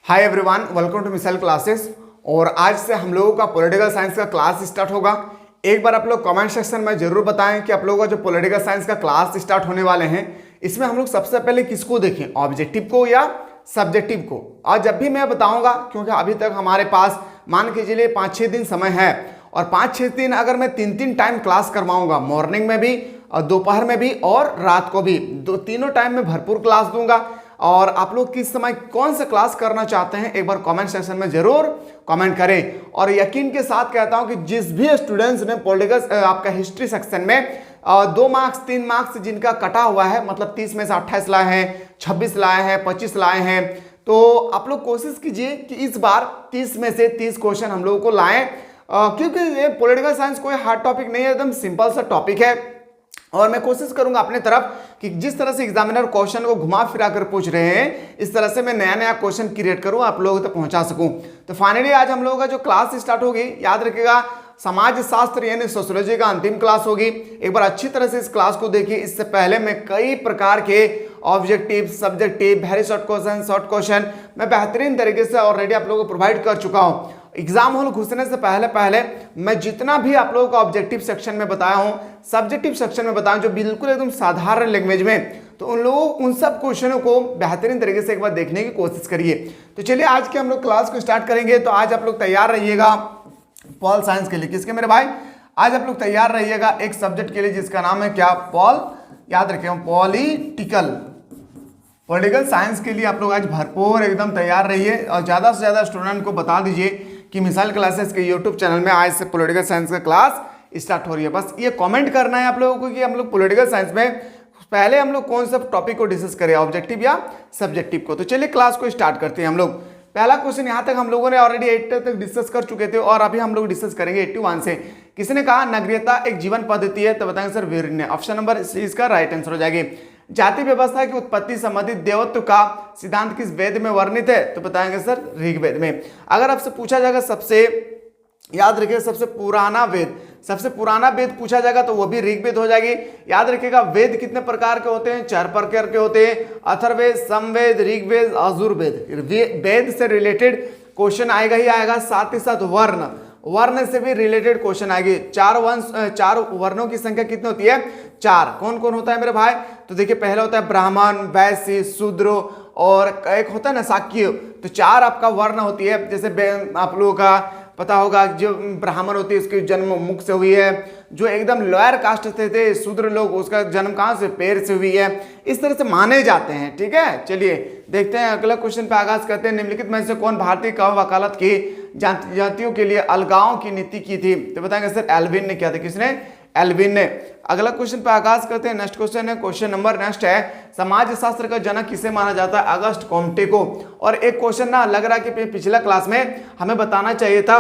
Hi everyone, welcome to missile classes. और आज से हम लोगों का पॉलिटिकल साइंस का क्लास स्टार्ट होगा। एक बार आप लोग कमेंट सेक्शन में जरूर बताएं कि आप लोगों का जो पॉलिटिकल साइंस का क्लास स्टार्ट होने वाले हैं, इसमें हम लोग सबसे पहले किसको देखें, ऑब्जेक्टिव को या सब्जेक्टिव को। और जब भी मैं बताऊंगा, क्योंकि अभी तक हमारे पास मान के चलिए 5-6 दिन समय है, और 5-6 दिन अगर मैं 3 टाइम क्लास करवाऊंगा, मॉर्निंग में भी और दोपहर में भी और रात को भी, तीनों टाइम में भरपूर क्लास दूंगा। और आप लोग किस समय कौन सा क्लास करना चाहते हैं, एक बार कमेंट सेक्शन में जरूर कमेंट करें। और यकीन के साथ कहता हूं कि जिस भी स्टूडेंट्स ने पॉलिटिकल आपका हिस्ट्री सेक्शन में 2 मार्क्स 3 मार्क्स जिनका कटा हुआ है, मतलब 30 में से 28 लाए हैं, 26 लाए हैं, 25 लाए हैं, तो आप लोग कोशिश कीजिए कि इस बार 30 में से 30 क्वेश्चन हम लोगों को लाएं, क्योंकि ये पॉलिटिकल साइंस कोई हार्ड टॉपिक नहीं है, एकदम सिंपल सा टॉपिक है। और मैं कोशिश करूंगा अपने तरफ कि जिस तरह से एग्जामिनर क्वेश्चन को घुमा फिरा कर पूछ रहे हैं, इस तरह से मैं नया नया क्वेश्चन क्रिएट करूं, आप लोगों तक पहुंचा सकूं। तो फाइनली आज हम लोगों का जो क्लास स्टार्ट होगी, याद रखिएगा समाज शास्त्र यानी सोशियोलॉजी का अंतिम क्लास होगी। एक बार अच्छी तरह से इस क्लास को देखिए। इससे पहले मैं कई प्रकार के objective, subjective, very short question मैं बेहतरीन तरीके से ऑलरेडी आप लोगों को प्रोवाइड कर चुका हूं। एग्जाम हॉल घुसने से पहले मैं जितना भी आप लोगों को ऑब्जेक्टिव सेक्शन में बताया हूं, सब्जेक्टिव सेक्शन में बताया, जो बिल्कुल एकदम साधारण लैंग्वेज में, तो उन सब क्वेश्चनों को बेहतरीन तरीके से एक बार देखने की कोशिश करिए। तो चलिए आज के हम लोग क्लास को स्टार्ट करेंगे। तो आज आप लोग तैयार रहिएगा पॉल साइंस के लिए। किसके मेरे भाई? आज आप लोग तैयार रहिएगा एक सब्जेक्ट के लिए जिसका नाम है क्या? पॉल। याद रखिएगा पॉलिटिकल साइंस के लिए आप लोग आज भरपूर एकदम तैयार रहिए। और ज़्यादा से ज़्यादा स्टूडेंट को बता दीजिए कि मिसाइल क्लासेस के यूट्यूब चैनल में आज से पॉलिटिकल साइंस का क्लास स्टार्ट हो रही है। बस ये कमेंट करना है आप लोगों को कि हम लोग पॉलिटिकल साइंस में पहले हम लोग कौन सा टॉपिक को डिस्कस करें, ऑब्जेक्टिव या सब्जेक्टिव को। तो चलिए क्लास को स्टार्ट करते हैं हम लोग। पहला क्वेश्चन यहाँ तक हम लोगों ने ऑलरेडी 80 तक डिस्कस कर चुके थे, और अभी हम लोग डिस्कस करेंगे 81 से। किसने कहा नगरीयता एक जीवन पद्धति है? तो बताएंगे सर वीर ने। ऑप्शन नंबर सी इसका राइट आंसर हो जाएगी। जाति व्यवस्था की उत्पत्ति संबंधित देवत्व का सिद्धांत किस वेद में वर्णित है? तो बताएंगे सर ऋग्वेद में। अगर आपसे पूछा जाएगा सबसे, याद रखिएगा सबसे पुराना वेद पूछा जाएगा तो वो भी ऋग्वेद हो जाएगी। याद रखिएगा वेद कितने प्रकार के होते हैं? 4 प्रकार के होते हैं, अथर्ववेद, समवेद, ऋग्वेद, यजुर्वेद। वेद से रिलेटेड क्वेश्चन आएगा ही आएगा, साथ ही साथ वर्ण से भी रिलेटेड क्वेश्चन आएगी। 4 वर्णों की संख्या कितनी होती है? 4। कौन कौन होता है मेरे भाई? तो देखिए पहला होता है ब्राह्मण, वैश्य, शूद्र, और एक होता है ना शाक्य। तो 4 आपका वर्ण होती है। जैसे आप लोगों का पता होगा जो ब्राह्मण होती है उसकी जन्म मुख से हुई है, जो एकदम लोअर कास्ट से थे शूद्र लोग, उसका जन्म कहाँ से? पैर से हुई है। इस तरह से माने जाते हैं। ठीक है, चलिए देखते हैं अगला क्वेश्चन पे आगाज करते हैं। निम्नलिखित में से कौन भारतीय कौम वकालत की जातियों के लिए अलगाव की नीति की थी? तो बताएंगे सर एल्विन ने किया था। किसने? एल्विन ने। अगला क्वेश्चन पे आगाज करते हैं। नेक्स्ट क्वेश्चन है, क्वेश्चन नंबर नेक्स्ट है, समाज शास्त्र का जनक किसे माना जाता है? अगस्त कॉम्टे को। और एक क्वेश्चन ना लग रहा है कि पिछला क्लास में हमें बताना चाहिए था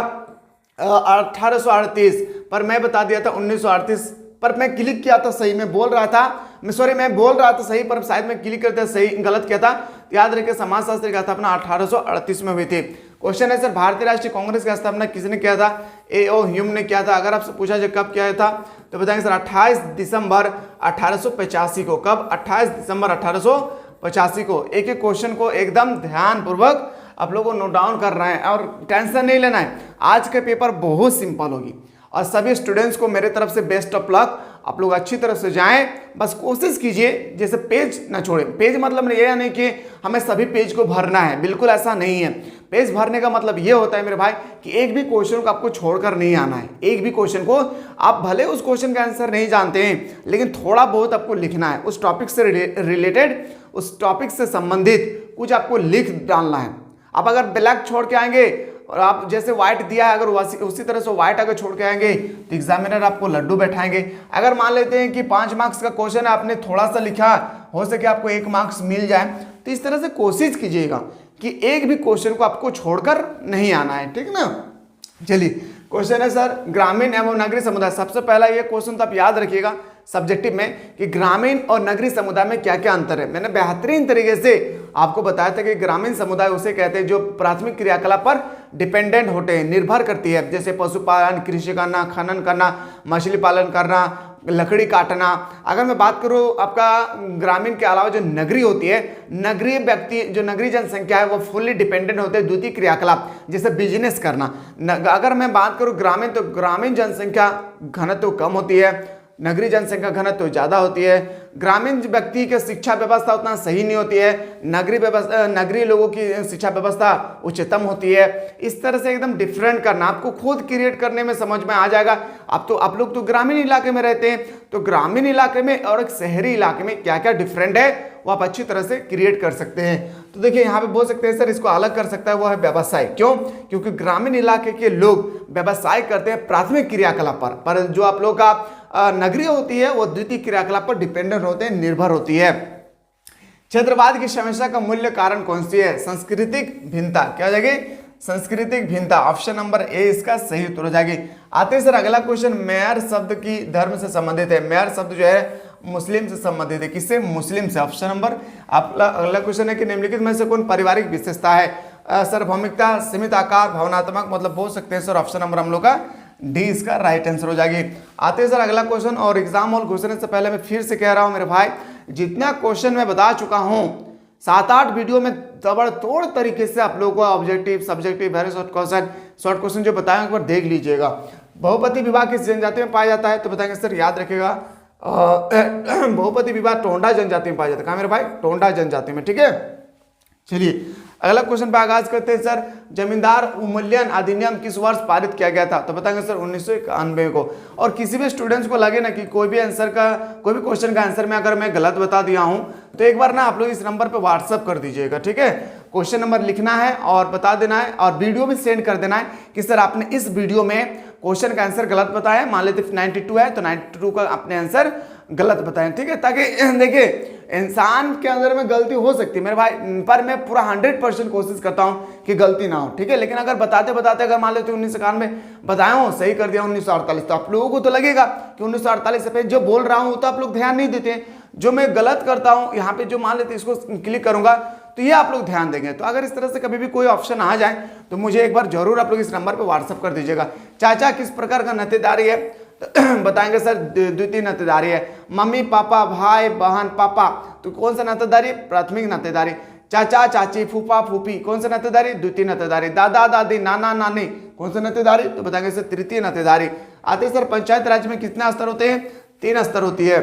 1838, पर मैं बता दिया था 1938, पर मैं क्लिक किया था सही, मैं बोल रहा था सही, पर शायद मैं क्लिक करते सही गलत किया था। याद रखिए समाजशास्त्र की स्थापना 1838 में हुई थी। क्वेश्चन है सर भारतीय राष्ट्रीय कांग्रेस की स्थापना किसने किया था? A.O. ह्यूम ने किया था। अगर आपसे पूछा जाए कब किया था, तो बताएंगे सर 28 दिसंबर 1885 को। कब? 28 दिसंबर 1885 को। एक एक क्वेश्चन को एकदम ध्यानपूर्वक आप लोगों को नोट डाउन करना है और टेंशन नहीं लेना है। आज के पेपर बहुत सिंपल होगी, और सभी स्टूडेंट्स को मेरे तरफ से बेस्ट ऑफ लक। आप लोग अच्छी तरह से जाएं, बस कोशिश कीजिए जैसे पेज ना छोड़ें। पेज मतलब ये नहीं कि हमें सभी पेज को भरना है, बिल्कुल ऐसा नहीं है। पेज भरने का मतलब ये होता है मेरे भाई कि एक भी क्वेश्चन को आपको छोड़कर नहीं आना है। एक भी क्वेश्चन को आप भले उस क्वेश्चन का आंसर नहीं जानते हैं, लेकिन थोड़ा बहुत आपको लिखना है। उस टॉपिक से रिलेटेड, उस टॉपिक से संबंधित कुछ आपको लिख डालना है। आप अगर ब्लैक छोड़ के आएंगे और आप जैसे व्हाइट दिया है, अगर उसी तरह से व्हाइट अगर छोड़ के आएंगे तो एग्जामिनर आपको लड्डू बैठाएंगे। अगर मान लेते हैं कि 5 मार्क्स का क्वेश्चन है, आपने थोड़ा सा लिखा, हो सके आपको 1 मार्क्स मिल जाए, तो इस तरह से कोशिश कीजिएगा कि एक भी क्वेश्चन को आपको छोड़कर नहीं आना है। ठीक ना? चलिए क्वेश्चन है सर ग्रामीण एवं नगरीय समुदाय। सबसे पहला ये क्वेश्चन तो आप याद रखिएगा सब्जेक्टिव में कि ग्रामीण और नगरीय समुदाय में क्या क्या अंतर है। मैंने बेहतरीन तरीके से आपको बताया था कि ग्रामीण समुदाय उसे कहते हैं जो प्राथमिक क्रियाकलाप पर डिपेंडेंट होते हैं, निर्भर करती है, जैसे पशुपालन, कृषि करना, खनन करना, मछली पालन करना, लकड़ी काटना। अगर मैं बात करूँ आपका ग्रामीण के अलावा जो नगरी होती है, नगरीय व्यक्ति जो नगरीय जनसंख्या है वो फुल्ली डिपेंडेंट होते हैं द्वितीय क्रियाकलाप जैसे बिजनेस करना। अगर मैं बात करूँ ग्रामीण, तो ग्रामीण जनसंख्या घनत्व कम होती है, नगरीय जनसंख्या घनत्व ज्यादा होती है। ग्रामीण व्यक्ति की शिक्षा व्यवस्था उतना सही नहीं होती है, नगरीय लोगों की शिक्षा व्यवस्था उच्चतम होती है। इस तरह से एकदम डिफरेंट करना, आपको खुद क्रिएट करने में समझ में आ जाएगा। अब तो आप लोग तो ग्रामीण इलाके में रहते हैं, तो ग्रामीण इलाके में और एक शहरी इलाके में क्या क्या डिफरेंट है वो आप अच्छी तरह से क्रिएट कर सकते हैं। तो देखिए यहाँ पे बोल सकते हैं सर इसको अलग कर सकता है वो है व्यवसाय। क्यों? क्योंकि ग्रामीण इलाके के लोग व्यवसाय करते हैं प्राथमिक क्रियाकलाप पर जो आप लोग का नगरीय होती है वो द्वितीय क्रियाकलाप पर डिपेंडेंट होते हैं, निर्भर होती है। क्षेत्रवाद की समस्या का मूल्य कारण कौन सी है? सांस्कृतिक भिन्नता। क्या हो जाएगी? सांस्कृतिक भिन्नता। ऑप्शन नंबर ए इसका सही उत्तर हो जाएगी। आते सर अगला क्वेश्चन, मेयर शब्द की धर्म से संबंधित है। मेयर शब्द जो है मुस्लिम से संबंधित है। किससे? मुस्लिम से। ऑप्शन नंबर अगला क्वेश्चन है कि निम्नलिखित में से कौन पारिवारिक विशेषता है? सार्वभौमिकता, सीमित आकार, भावनात्मक, मतलब बोल सकते हैं सर ऑप्शन नंबर हम लोग का डी इसका राइट आंसर हो जाएगी। आते हैं सर अगला क्वेश्चन, और एग्जाम हॉल घुसने से पहले मैं फिर से कह रहा हूं मेरे भाई, जितना क्वेश्चन मैं बता चुका हूं 7-8 वीडियो में तबड़तोड़ तरीके से आप लोगों को objective, subjective, very short question जो बताएं एक बार देख लीजिएगा। बहुपति विवाह किस जनजाति में पाया जाता है? तो बताएंगे सर, याद रखिएगा बहुपति विवाह टोंडा जनजाति में पाया जाता है। कहाँ मेरे भाई? टोंडा जनजाति में। ठीक है, चलिए अगला क्वेश्चन पे आगाज करते हैं सर। जमींदार उन्मूलन अधिनियम किस वर्ष पारित किया गया था? तो बताएंगे सर 1991 को। और किसी भी स्टूडेंट्स को लगे ना कि कोई भी क्वेश्चन का आंसर में अगर मैं गलत बता दिया हूं तो एक बार ना आप लोग इस नंबर पे व्हाट्सअप कर दीजिएगा। ठीक है, क्वेश्चन नंबर लिखना है और बता देना है, और वीडियो भी सेंड कर देना है कि सर आपने इस वीडियो में क्वेश्चन का आंसर गलत बताया। मान लेते 92 है तो 92 का अपने आंसर गलत बताएं। ठीक है, ताकि देखिए इंसान के अंदर में गलती हो सकती है मेरे भाई, पर मैं पूरा 100% कोशिश करता हूं कि गलती ना हो। ठीक है, लेकिन अगर बताते बताते अगर मान लेते 1991 बताया हूं, सही कर दिया 1948, तो आप लोगों को तो लगेगा कि 1948 से पहले जो बोल रहा हूं तो आप लोग ध्यान नहीं देते। जो मैं गलत करता हूं यहाँ पे जो मान लेते इसको क्लिक करूंगा तो ये आप लोग ध्यान देंगे। तो अगर इस तरह से कभी भी कोई ऑप्शन आ जाए तो मुझे एक बार जरूर आप लोग इस नंबर पे व्हाट्सअप कर दीजिएगा। चाचा किस प्रकार का नातेदारी है? तो बताएंगे सर द्वितीय नातेदारी है। मम्मी पापा, भाई बहन, पापा, तो कौन सा नातेदारी? प्राथमिक नातेदारी। चाचा चाची, फूफा फूफी, कौन सा नातेदारी? द्वितीय नातेदारी। दादा दादी, नाना नानी, कौन सा नातेदारी? तो बताएंगे सर तृतीय नातेदारी। आते सर पंचायत राज में कितने स्तर होते हैं? 3 स्तर होती है।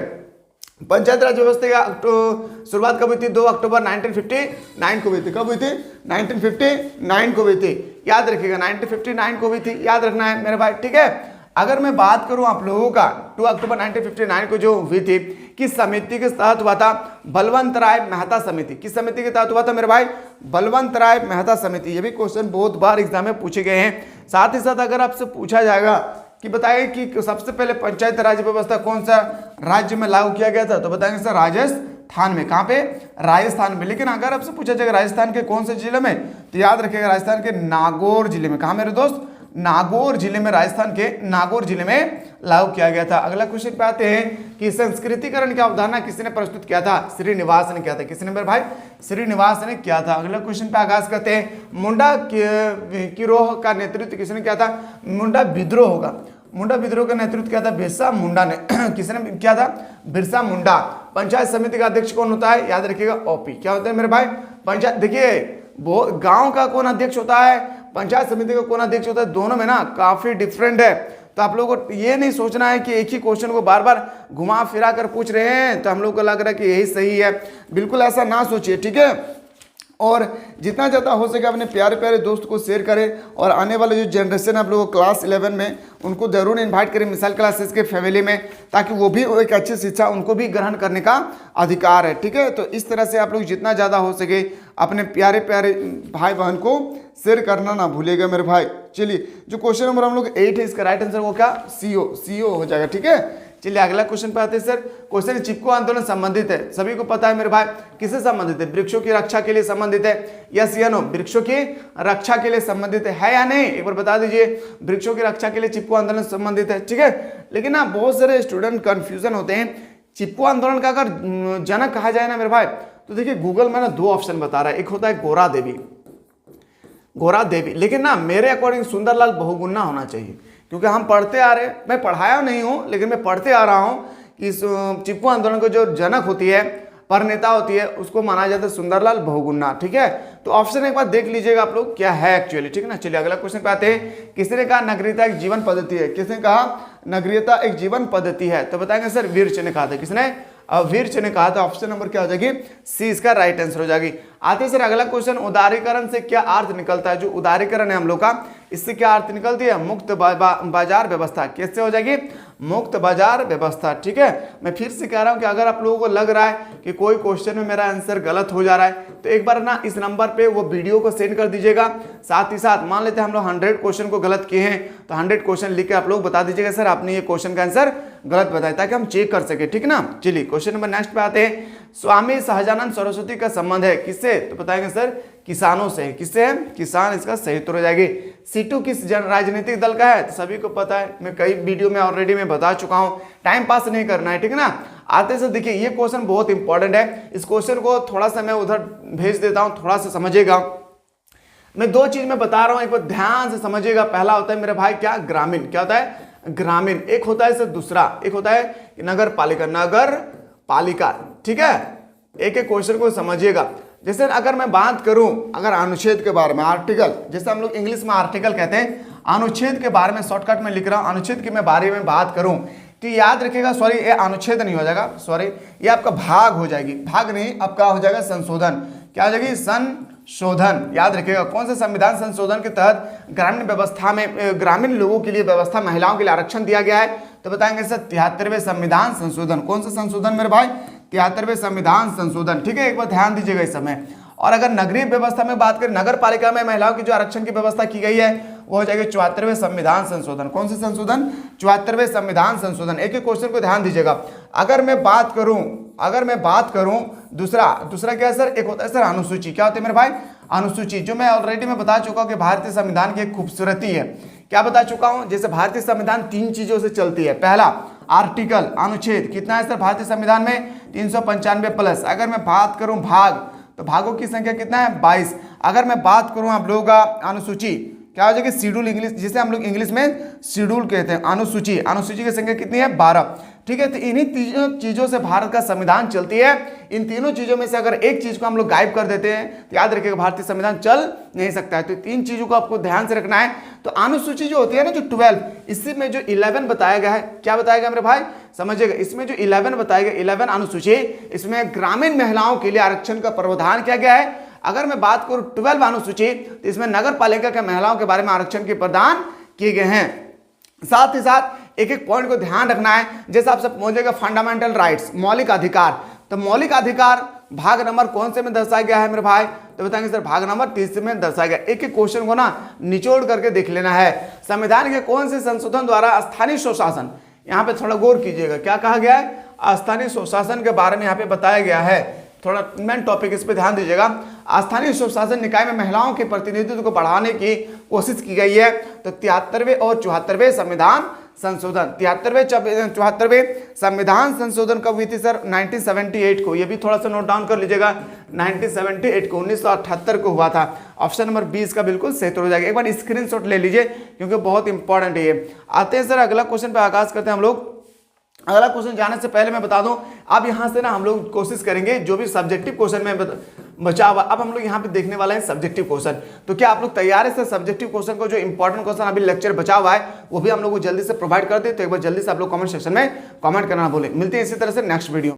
पंचायत राज व्यवस्था का शुरुआत कब हुई थी? 2 अक्टूबर 1959 को हुई थी। कब हुई थी? 1959 को हुई थी। याद रखिएगा 1959 को हुई थी, याद रखना है मेरे भाई। ठीक है, अगर मैं बात करूं आप लोगों का 2 अक्टूबर 1959 को जो हुई थी, किस समिति के तहत हुआ था? बलवंत राय मेहता समिति। किस समिति के तहत हुआ था मेरे भाई? बलवंत राय मेहता समिति। ये भी क्वेश्चन बहुत बार एग्जाम में पूछे गए हैं। साथ ही साथ अगर आपसे पूछा जाएगा कि बताइए कि सबसे पहले पंचायत राज व्यवस्था कौन सा राज्य में लागू किया गया था? तो बताएंगे सर राजस्थान में। कहाँ पे? राजस्थान में। लेकिन अगर आपसे पूछा जाएगा राजस्थान के कौन से जिले में, तो याद रखिएगा राजस्थान के नागौर जिले में। कहाँ मेरे दोस्त? नागौर जिले में, राजस्थान के नागौर जिले में लागू किया गया था। अगला क्वेश्चन पे आते हैं कि संस्कृतिकरण की अवधारणा किसने प्रस्तुत किया था? श्रीनिवास ने किया था। किसने मेरे भाई? श्रीनिवास ने किया था। अगला क्वेश्चन पे आगाज करते हैं। मुंडा गिरोह का नेतृत्व किसने किया था? मुंडा विद्रोह होगा। मुंडा विद्रोह का नेतृत्व किया था बिरसा मुंडा ने। किसने किया था? बिरसा मुंडा। पंचायत समिति का अध्यक्ष कौन होता है? याद रखिएगा ओपी। क्या होता है मेरे भाई? पंचायत, देखिए गांव का कौन अध्यक्ष होता है, पंचायत समिति का कौन अध्यक्ष होता है, दोनों में ना काफी डिफरेंट है। तो आप लोगों को ये नहीं सोचना है कि एक ही क्वेश्चन को बार बार घुमा फिरा कर पूछ रहे हैं तो हम लोग को लग रहा है कि यही सही है। बिल्कुल ऐसा ना सोचिए। ठीक है, और जितना ज़्यादा हो सके अपने प्यारे प्यारे दोस्त को शेयर करें, और आने वाले जो जनरेशन आप लोगों को क्लास 11 में उनको जरूर इनवाइट करें मिसाल क्लासेस के फैमिली में, ताकि वो भी एक अच्छी शिक्षा उनको भी ग्रहण करने का अधिकार है। ठीक है, तो इस तरह से आप लोग जितना ज़्यादा हो सके अपने प्यारे प्यारे भाई बहन को शेयर करना ना भूलेगा मेरे भाई। चलिए जो क्वेश्चन नंबर हम लोग 8 है, इसका राइट आंसर वो क्या? सीओ हो जाएगा। ठीक है, चलिए अगला क्वेश्चन पे आते हैं सर। क्वेश्चन चिपको आंदोलन संबंधित है, सभी को पता है मेरे भाई, किससे संबंधित है? वृक्षों की रक्षा के लिए संबंधित है। यस या नो? वृक्षों की रक्षा के लिए संबंधित है या नहीं? एक बार बता दीजिए। वृक्षों की रक्षा के लिए चिपको आंदोलन संबंधित है। ठीक है, लेकिन ना बहुत सारे स्टूडेंट कंफ्यूजन होते हैं। चिपको आंदोलन का अगर जनक कहा जाए ना मेरे भाई, तो देखिए गूगल में ना 2 ऑप्शन बता रहा है। एक होता है गोरा देवी, लेकिन ना मेरे अकॉर्डिंग सुंदरलाल बहुगुणा होना चाहिए। क्योंकि हम पढ़ते आ रहे, मैं पढ़ाया नहीं हूँ लेकिन मैं पढ़ते आ रहा हूँ कि इस चिपको आंदोलन को जो जनक होती है, परनेता होती है, उसको माना जाता है सुंदरलाल बहुगुणा। ठीक है, तो ऑप्शन एक बार देख लीजिएगा आप लोग क्या है एक्चुअली। ठीक है ना, चलिए अगला क्वेश्चन पे आते हैं। किसने कहा नगरीयता एक जीवन पद्धति है? किसने कहा नगरीयता एक जीवन पद्धति है? तो बताएंगे सर विर्च ने कहा था। किसने? विर्च ने कहा था। ऑप्शन नंबर क्या हो जाएगी? सी इसका राइट आंसर हो जाएगी। आते सर अगला क्वेश्चन, उदारीकरण से क्या अर्थ निकलता है? जो उदारीकरण है हम लोग का, इससे क्या अर्थ निकलती है? मुक्त बाजार व्यवस्था। कैसे हो जाएगी? मुक्त बाजार व्यवस्था। ठीक है, मैं फिर से कह रहा हूं कि अगर आप लोगों को लग रहा है कि कोई क्वेश्चन में मेरा आंसर गलत हो जा रहा है तो एक बार ना इस नंबर पे वो वीडियो को सेंड कर दीजिएगा। साथ ही साथ मान लेते हैं हम लोग 100 क्वेश्चन को गलत किए हैं तो 100 क्वेश्चन लिख के आप लोग बता दीजिएगा सर आपने ये क्वेश्चन का आंसर गलत बताया, ताकि हम चेक कर सके। ठीक ना, चलिए क्वेश्चन नंबर नेक्स्ट पे आते हैं। स्वामी सहजानंद सरस्वती का संबंध है किससे? तो बताएंगे सर किसानों से। किससे है? किसान इसका सही उत्तर हो जाएगी। सीटू किस राजनीतिक दल का है? तो सभी को पता है, मैं कई वीडियो में ऑलरेडी मैं बता चुका हूं, टाइम पास नहीं करना है। ठीक है ना, आते से देखिए ये क्वेश्चन बहुत इंपॉर्टेंट है। इस क्वेश्चन को थोड़ा सा मैं उधर भेज देता हूं, थोड़ा सा समझिएगा। मैं दो चीज में बता रहा हूं, एक बार ध्यान से समझिएगा। पहला होता है मेरे भाई क्या? ग्रामीण। क्या होता है? ग्रामीण। एक होता है सर दूसरा, एक होता है नगर पालिका। नगर पालिका। ठीक है, एक एक क्वेश्चन को समझिएगा। जैसे अगर मैं बात करूं अगर अनुच्छेद के बारे में, आर्टिकल, जैसे हम लोग इंग्लिश में आर्टिकल कहते हैं, अनुच्छेद के बारे में शॉर्टकट में लिख रहा हूं। अनुच्छेद के मैं बारे में बात करूं तो याद रखिएगा, सॉरी ये अनुच्छेद नहीं हो जाएगा, सॉरी ये आपका भाग हो जाएगी। भाग नहीं, आपका हो जाएगा संशोधन। क्या हो जाएगी? संशोधन। याद रखिएगा कौन से संविधान संशोधन के तहत ग्रामीण व्यवस्था में ग्रामीण लोगों के लिए व्यवस्था, महिलाओं के लिए आरक्षण दिया गया है? तो बताएंगे सर 73वें संविधान संशोधन। कौन सा संशोधन मेरे भाई? 73वें संविधान संशोधन। ठीक है, एक बार ध्यान दीजिएगा इस समय। और अगर नगरीय व्यवस्था में बात करें, नगर पालिका में महिलाओं की जो आरक्षण की व्यवस्था की गई है वो हो जाएगी 74वें संविधान संशोधन। कौन से संशोधन? 74वें संविधान संशोधन। एक एक क्वेश्चन को ध्यान दीजिएगा। अगर मैं बात करूं दूसरा क्या है सर? एक होता है सर अनुसूची। क्या होती है मेरे भाई? अनुसूची, जो मैं ऑलरेडी बता चुका हूं कि भारतीय संविधान की एक खूबसूरती है। क्या बता चुका हूं? जैसे भारतीय संविधान 3 चीजों से चलती है। पहला आर्टिकल, अनुच्छेद। कितना है सर भारतीय संविधान में? 395 प्लस। अगर मैं बात करूं भाग, तो भागों की संख्या कितना है? 22। अगर मैं बात करूं आप लोगों का अनुसूची, क्या हो जाएगी? शेड्यूल, इंग्लिश जिसे हम लोग इंग्लिश में शेड्यूल कहते हैं। अनुसूची, अनुसूची की संख्या कितनी है? 12। ठीक है, तो इन्हीं तीनों चीजों से भारत का संविधान चलती है। इन तीनों चीजों में से अगर एक चीज को हम लोग गायब कर देते हैं तो याद रखिएगा भारतीय संविधान चल नहीं सकता है। तो 3 चीजों को आपको ध्यान से रखना है। तो अनुसूची जो होती है ना, जो 12, इसी में जो 11 बताया गया है, क्या बताया गया मेरे भाई? समझिएगा, इसमें जो 11 बताया गया, 11 अनुसूची, इसमें ग्रामीण महिलाओं के लिए आरक्षण का प्रावधान किया गया है। अगर मैं बात करूं 12 अनुसूची, तो इसमें नगर पालिका के महिलाओं के बारे में आरक्षण के प्रदान किए गए हैं। साथ ही साथ एक एक पॉइंट को ध्यान रखना है। जैसे आप सब बोलिएगा फंडामेंटल राइट्स, मौलिक अधिकार, तो मौलिक अधिकार भाग नंबर कौन से में दर्शाया गया है मेरे भाई? तो बताएंगे सर भाग नंबर 30 में दर्शाया गया। एक एक क्वेश्चन को ना निचोड़ करके देख लेना है। संविधान के कौन से संशोधन द्वारा स्थानीय स्वशासन, यहाँ पे थोड़ा गौर कीजिएगा, क्या कहा गया है? स्थानीय स्वशासन के बारे में यहाँ पे बताया गया है। थोड़ा मेन टॉपिक, इस पे ध्यान दीजिएगा। स्थानीय स्वशासन निकाय में महिलाओं के प्रतिनिधित्व को बढ़ाने की कोशिश की गई है। तो 73वें और 74वें संविधान संशोधन, 73वें 74वें संविधान संशोधन कब हुई थी सर? 1978 को। ये भी थोड़ा सा नोट डाउन कर लीजिएगा, 1978 को, 1978 को हुआ था। ऑप्शन नंबर 20 का बिल्कुल सही उत्तर हो जाएगा। एक बार स्क्रीनशॉट ले लीजिए क्योंकि बहुत इंपॉर्टेंट है ये। आते हैं सर अगला क्वेश्चन पे आगाज करते हैं हम लोग। अगला क्वेश्चन जाने से पहले मैं बता दूं, अब यहां से ना हम लोग कोशिश करेंगे जो भी सब्जेक्टिव क्वेश्चन में बचा हुआ, अब हम लोग यहां पे देखने वाले हैं सब्जेक्टिव क्वेश्चन। तो क्या आप लोग तैयार है सर? सब्जेक्टिव क्वेश्चन को जो इंपॉर्टेंट क्वेश्चन अभी लेक्चर बचा हुआ है वो भी हम लोग को जल्दी से प्रोवाइड कर दे। तो एक बार जल्दी से आप लोग कमेंट सेक्शन में कमेंट करना ना भूलें। मिलते हैं इसी तरह से नेक्स्ट वीडियो।